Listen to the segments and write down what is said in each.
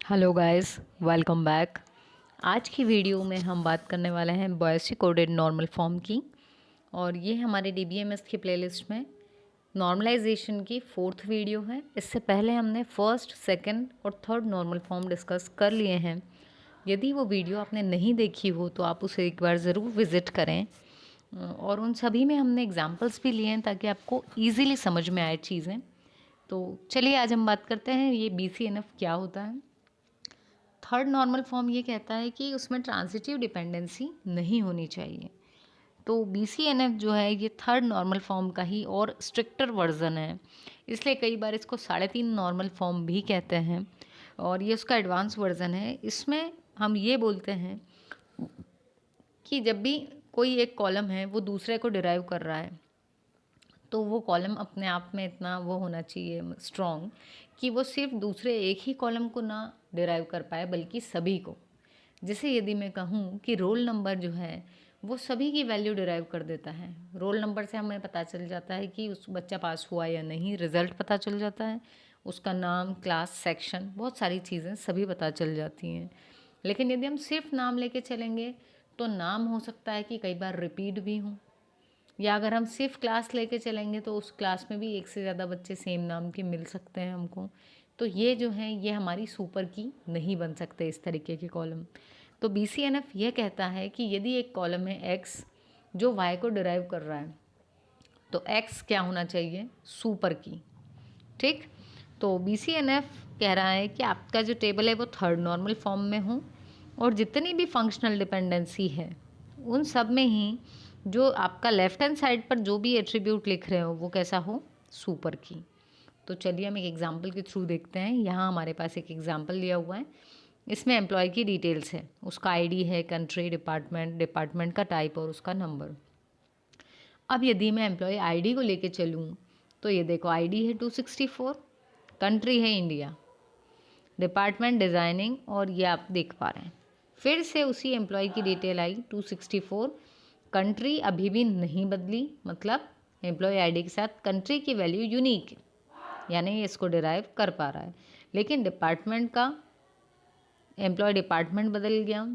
Hello guys, welcome back. आज की video में हम बात करने वाले हैं बॉयसी कोडेड नॉर्मल फॉर्म की। और ये हमारे डीबीएमएस की प्लेलिस्ट में नॉर्मलाइजेशन की 4th वीडियो है। इससे पहले हमने फर्स्ट, सेकंड और थर्ड नॉर्मल फॉर्म डिस्कस कर लिए हैं। यदि वो वीडियो आपने नहीं देखी हो तो आप उसे एक बार ज़रूर विज़िट करें। और उन सभी में हमने एग्जाम्पल्स भी लिए हैं ताकि आपको ईज़िली समझ में आए चीज़ें। तो चलिए आज हम बात करते हैं ये BCNF क्या होता है। थर्ड नॉर्मल फॉर्म ये कहता है कि उसमें ट्रांजिटिव डिपेंडेंसी नहीं होनी चाहिए। तो BCNF जो है ये थर्ड नॉर्मल फॉर्म का ही और स्ट्रिक्टर वर्जन है, इसलिए कई बार इसको 3.5 नॉर्मल फॉर्म भी कहते हैं। और ये उसका एडवांस वर्जन है। इसमें हम ये बोलते हैं कि जब भी कोई एक कॉलम है वो दूसरे को डिराइव कर रहा है तो वो कॉलम अपने आप में इतना वो होना चाहिए स्ट्रॉन्ग कि वो सिर्फ दूसरे एक ही कॉलम को ना डिराइव कर पाए बल्कि सभी को। जैसे यदि मैं कहूँ कि रोल नंबर जो है वो सभी की वैल्यू डिराइव कर देता है। रोल नंबर से हमें पता चल जाता है कि उस बच्चा पास हुआ या नहीं, रिज़ल्ट पता चल जाता है, उसका नाम, क्लास, सेक्शन, बहुत सारी चीज़ें सभी पता चल जाती हैं। लेकिन यदि हम सिर्फ नाम लेके चलेंगे तो नाम हो सकता है कि कई बार रिपीट भी हों, या अगर हम सिर्फ क्लास लेके चलेंगे तो उस क्लास में भी एक से ज़्यादा बच्चे सेम नाम के मिल सकते हैं हमको। तो ये जो है ये हमारी सुपर की नहीं बन सकते इस तरीके के कॉलम। तो BCNF ये कहता है कि यदि एक कॉलम है X जो Y को डिराइव कर रहा है तो X क्या होना चाहिए, सुपर की। ठीक। तो BCNF कह रहा है कि आपका जो टेबल है वो थर्ड नॉर्मल फॉर्म में हो और जितनी भी फंक्शनल डिपेंडेंसी है उन सब में ही जो आपका लेफ्ट हैंड साइड पर जो भी एट्रीब्यूट लिख रहे हो वो कैसा हो, सुपर की। तो चलिए हम एक एग्जांपल के थ्रू देखते हैं। यहाँ हमारे पास एक एग्जांपल दिया हुआ है। इसमें एम्प्लॉय की डिटेल्स है, उसका आईडी है, कंट्री, डिपार्टमेंट, डिपार्टमेंट का टाइप और उसका नंबर। अब यदि मैं एम्प्लॉय आईडी को लेके चलूँ तो ये देखो आईडी है 264, कंट्री है इंडिया, डिपार्टमेंट डिज़ाइनिंग और ये आप देख पा रहे हैं। फिर से उसी एम्प्लॉय की डिटेल आई 264, कंट्री अभी भी नहीं बदली, मतलब एम्प्लॉय आईडी के साथ कंट्री की वैल्यू यूनिक है, यानी इसको डिराइव कर पा रहा है। लेकिन डिपार्टमेंट का एम्प्लॉय डिपार्टमेंट बदल गया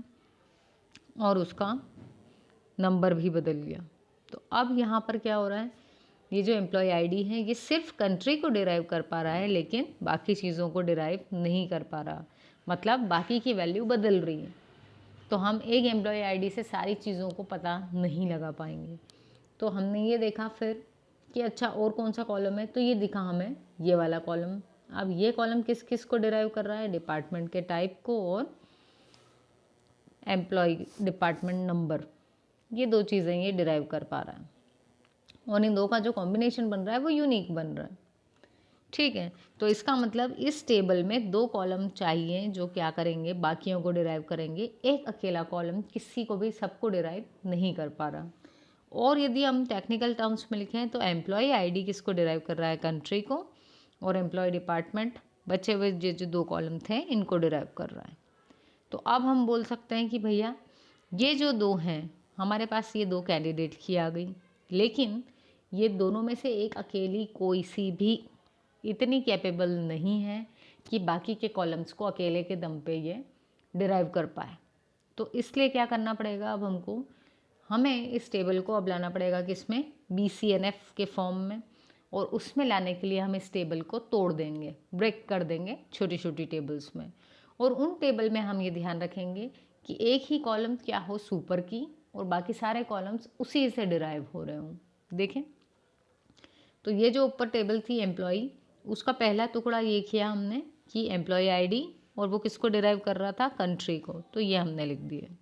और उसका नंबर भी बदल गया। तो अब यहाँ पर क्या हो रहा है, ये जो एम्प्लॉय आईडी है ये सिर्फ कंट्री को डिराइव कर पा रहा है लेकिन बाकी चीज़ों को डिराइव नहीं कर पा रहा, मतलब बाकी की वैल्यू बदल रही है। तो हम एक एम्प्लॉय आईडी से सारी चीज़ों को पता नहीं लगा पाएंगे। तो हमने ये देखा फिर कि अच्छा और कौन सा कॉलम है, तो ये दिखा हमें ये वाला कॉलम। अब ये कॉलम किस किस को डिराइव कर रहा है, डिपार्टमेंट के टाइप को और एम्प्लॉय डिपार्टमेंट नंबर, ये दो चीज़ें ये डिराइव कर पा रहा है और इन दो का जो कॉम्बिनेशन बन रहा है वो यूनिक बन रहा है। ठीक है। तो इसका मतलब इस टेबल में दो कॉलम चाहिए जो क्या करेंगे, बाकियों को डिराइव करेंगे। एक अकेला कॉलम किसी को भी सबको डिराइव नहीं कर पा रहा। और यदि हम टेक्निकल टर्म्स में लिखें तो एम्प्लॉय आईडी किसको डिराइव कर रहा है, कंट्री को, और एम्प्लॉय डिपार्टमेंट बचे हुए जो दो कॉलम थे इनको डिराइव कर रहा है। तो अब हम बोल सकते हैं कि भैया ये जो दो हैं हमारे पास, ये दो कैंडिडेट की आ गई, लेकिन ये दोनों में से एक अकेली कोई सी भी इतनी कैपेबल नहीं है कि बाकी के कॉलम्स को अकेले के दम पे ये डिराइव कर पाए। तो इसलिए क्या करना पड़ेगा, अब हमको हमें इस टेबल को अब लाना पड़ेगा किसमें, BCNF के फॉर्म में। और उसमें लाने के लिए हम इस टेबल को तोड़ देंगे, ब्रेक कर देंगे छोटी छोटी टेबल्स में। और उन टेबल में हम ये ध्यान रखेंगे कि एक ही कॉलम क्या हो, सुपर की, और बाकी सारे कॉलम्स उसी से डिराइव हो रहे हों। देखें तो ये जो ऊपर टेबल थी एम्प्लॉय, उसका पहला टुकड़ा ये किया हमने कि एम्प्लॉय आईडी, और वो किसको डिराइव कर रहा था, कंट्री को, तो ये हमने लिख दिया।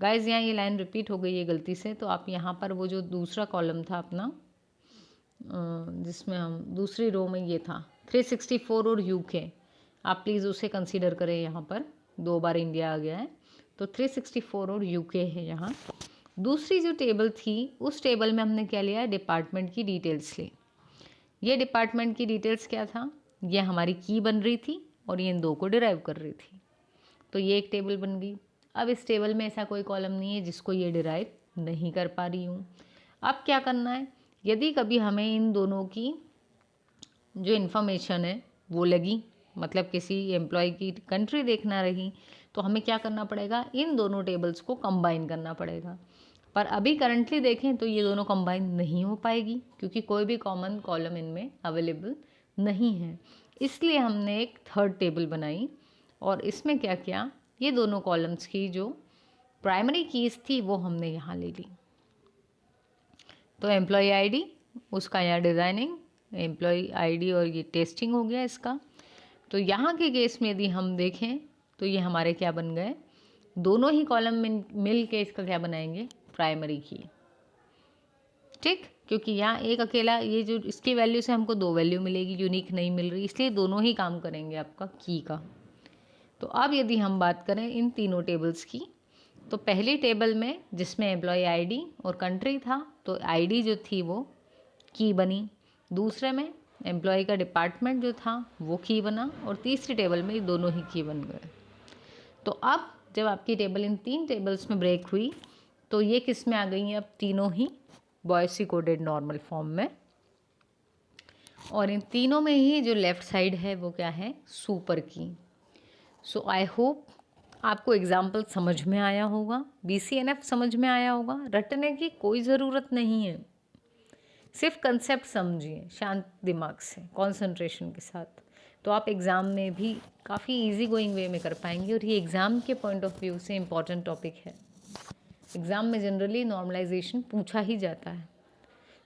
गाइज यहाँ ये लाइन रिपीट हो गई है गलती से, तो आप यहाँ पर वो जो दूसरा कॉलम था अपना जिसमें हम दूसरी रो में ये था 364 और UK, आप प्लीज़ उसे कंसीडर करें। यहाँ पर दो बार इंडिया आ गया है तो 364 और UK है यहाँ। दूसरी जो टेबल थी उस टेबल में हमने क्या लिया, डिपार्टमेंट की डिटेल्स ली। ये डिपार्टमेंट की डिटेल्स क्या था, ये हमारी की बन रही थी और ये इन दो को डिराइव कर रही थी, तो ये एक टेबल बन गई। अब इस टेबल में ऐसा कोई कॉलम नहीं है जिसको ये डिराइव नहीं कर पा रही हूँ। अब क्या करना है, यदि कभी हमें इन दोनों की जो इन्फॉर्मेशन है वो लगी मतलब किसी एम्प्लॉय की कंट्री देखना रही, तो हमें क्या करना पड़ेगा, इन दोनों टेबल्स को कंबाइन करना पड़ेगा। पर अभी करंटली देखें तो ये दोनों कंबाइन नहीं हो पाएगी क्योंकि कोई भी कॉमन कॉलम इनमें अवेलेबल नहीं है। इसलिए हमने एक थर्ड टेबल बनाई और इसमें क्या किया, ये दोनों कॉलम्स की जो प्राइमरी कीज़ थी वो हमने यहाँ ले ली। तो एम्प्लॉय आईडी, उसका यहाँ डिज़ाइनिंग, एम्प्लॉय आईडी और ये टेस्टिंग हो गया इसका। तो यहाँ के केस में यदि हम देखें तो ये हमारे क्या बन गए, दोनों ही कॉलम मिल के इसका क्या बनाएंगे, प्राइमरी की। ठीक, क्योंकि यहाँ एक अकेला ये जो इसकी वैल्यू से हमको 2 वैल्यू मिलेगी, यूनिक नहीं मिल रही, इसलिए दोनों ही काम करेंगे आपका की का। तो अब यदि हम बात करें इन तीनों टेबल्स की, तो पहली टेबल में जिसमें एम्प्लॉय आईडी और कंट्री था, तो आईडी जो थी वो की बनी। दूसरे में एम्प्लॉय का डिपार्टमेंट जो था वो की बना, और तीसरी टेबल में ये दोनों ही की बन गए। तो अब जब आपकी टेबल इन 3 टेबल्स में ब्रेक हुई तो ये किस में आ गई हैं, अब तीनों ही बॉयसी कोडेड नॉर्मल फॉर्म में। और इन तीनों में ही जो लेफ़्ट साइड है वो क्या है, सुपर की। सो आई होप आपको एग्जाम्पल समझ में आया होगा, BCNF समझ में आया होगा। रटने की कोई ज़रूरत नहीं है, सिर्फ कंसेप्ट समझिए शांत दिमाग से, कंसंट्रेशन के साथ, तो आप एग्ज़ाम में भी काफ़ी इजी गोइंग वे में कर पाएंगे। और ये एग्ज़ाम के पॉइंट ऑफ व्यू से इम्पॉर्टेंट टॉपिक है। एग्ज़ाम में जनरली नॉर्मलाइजेशन पूछा ही जाता है।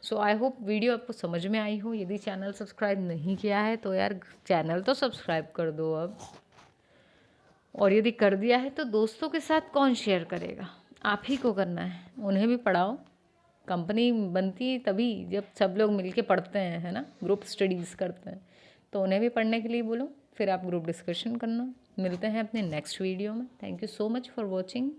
सो आई होप वीडियो आपको समझ में आई हो। यदि चैनल सब्सक्राइब नहीं किया है तो यार चैनल तो सब्सक्राइब कर दो अब, और यदि कर दिया है तो दोस्तों के साथ कौन शेयर करेगा, आप ही को करना है। उन्हें भी पढ़ाओ, कंपनी बनती है तभी जब सब लोग मिलके पढ़ते हैं, है ना, ग्रुप स्टडीज़ करते हैं, तो उन्हें भी पढ़ने के लिए बोलो, फिर आप ग्रुप डिस्कशन करना। मिलते हैं अपने नेक्स्ट वीडियो में। Thank you so much for watching.